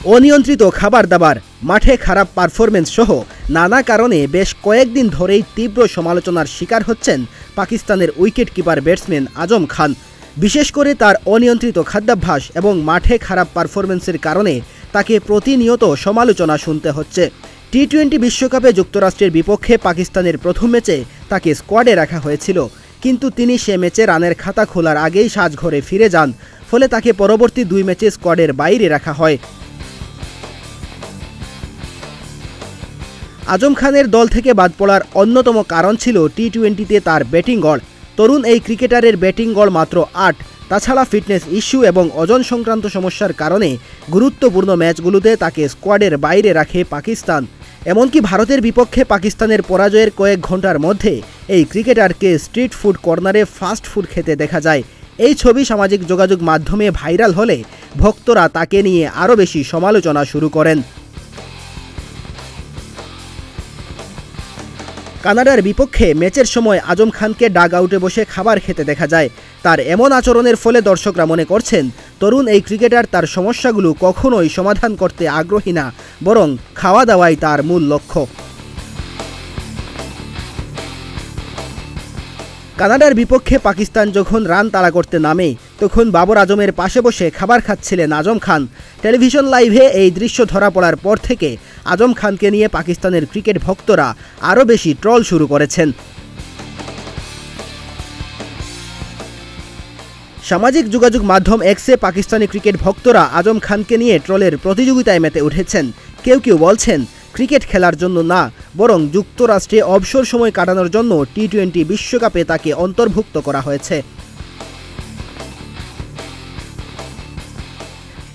অনিয়ন্ত্রিত খাবার দাবার, মাঠে খারাপ পারফরমেন্স সহ নানা কারণে বেশ কয়েকদিন ধরেই তীব্র সমালোচনার শিকার হচ্ছেন পাকিস্তানের wicket keeper batsman Azam Khan. বিশেষ করে তার অনিয়ন্ত্রিত খাদ্যাভ্যাস এবং মাঠে খারাপ পারফরমেন্সের কারণে তাকে প্রতিনিয়ত সমালোচনা শুনতে হচ্ছে। টি-20 বিশ্বকাপে যুক্তরাষ্ট্রের বিপক্ষে পাকিস্তানের প্রথম ম্যাচে তাকে স্কোয়াডে রাখা হয়েছিল, কিন্তু তিনি সে ম্যাচে রানের খাতা খোলার আগেই সাজঘরে ফিরে যান, ফলে তাকে পরবর্তী 2 ম্যাচে স্কোয়াডের বাইরে রাখা হয়। আজম খানের দল থেকে বাদ পড়ার অন্যতম কারণ ছিল টি-20তে তার ব্যাটিং গড়। তরুণ এই ক্রিকেটারের ব্যাটিং গড় মাত্র 8। তাছাড়া ফিটনেস ইস্যু এবং ওজন সংক্রান্ত সমস্যার কারণে গুরুত্বপূর্ণ ম্যাচগুলোতে তাকে স্কোয়াডের বাইরে রাখে পাকিস্তান। এমনকি ভারতের বিপক্ষে পাকিস্তানের পরাজয়ের কয়েক ঘন্টার মধ্যে এই ক্রিকেটারকে স্ট্রিট ফুড কর্নারে ফাস্ট ফুড খেতে দেখা যায়। এই ছবি সামাজিক যোগাযোগ মাধ্যমে ভাইরাল হলে ভক্তরা তাকে নিয়ে আরও বেশি সমালোচনা শুরু করেন। কানাডার বিপক্ষে ম্যাচের সময় আজম খানকে ডাগ আউটে বসে খাবার খেতে দেখা যায়। তার এমন আচরণের ফলে দর্শকরা মনে করছেন তরুণ এই ক্রিকেটার তার সমস্যাগুলো কখনোই সমাধান করতে আগ্রহী না, বরং খাওয়া দাওয়াই তার মূল লক্ষ্য। কানাডার বিপক্ষে পাকিস্তান যখন রান তাড়া করতে নামে তখন বাবর আজমের পাশে বসে খাবার খাচ্ছিলেন আজম খান। টেলিভিশন লাইভে এই দৃশ্য ধরা পড়ার পর থেকে আজম খানকে নিয়ে পাকিস্তানের ক্রিকেট ভক্তরা আরও বেশি ট্রল শুরু করেছেন। সামাজিক যোগাযোগ মাধ্যম এক্সে পাকিস্তানি ক্রিকেট ভক্তরা আজম খানকে নিয়ে ট্রলের প্রতিযোগিতায় মেতে উঠেছেন। কেউ কেউ বলছেন ক্রিকেট খেলার জন্য না, বরং যুক্তরাষ্ট্রে অবসর সময় কাটানোর জন্য টি-20 বিশ্বকাপে তাকে অন্তর্ভুক্ত করা হয়েছে।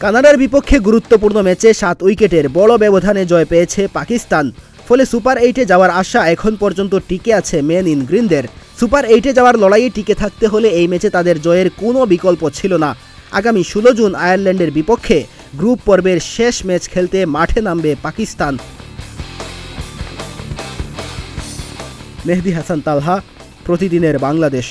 কানাডার বিপক্ষে গুরুত্বপূর্ণ ম্যাচে 7 উইকেটের বড় ব্যবধানে জয় পেয়েছে পাকিস্তান। ফলে সুপার 8-এ যাওয়ার আশা এখন পর্যন্ত টিকে আছে মেন ইন গ্রিনদের। সুপার 8-এ যাওয়ার লড়াইয়ে টিকে থাকতে হলে এই ম্যাচে তাদের জয়ের কোনো বিকল্প ছিল না। আগামী 16 জুন আয়ারল্যান্ডের বিপক্ষে গ্রুপ পর্বের শেষ ম্যাচ খেলতে মাঠে নামবে পাকিস্তান। মেহেদী হাসান তালহা, প্রতিদিনের বাংলাদেশ।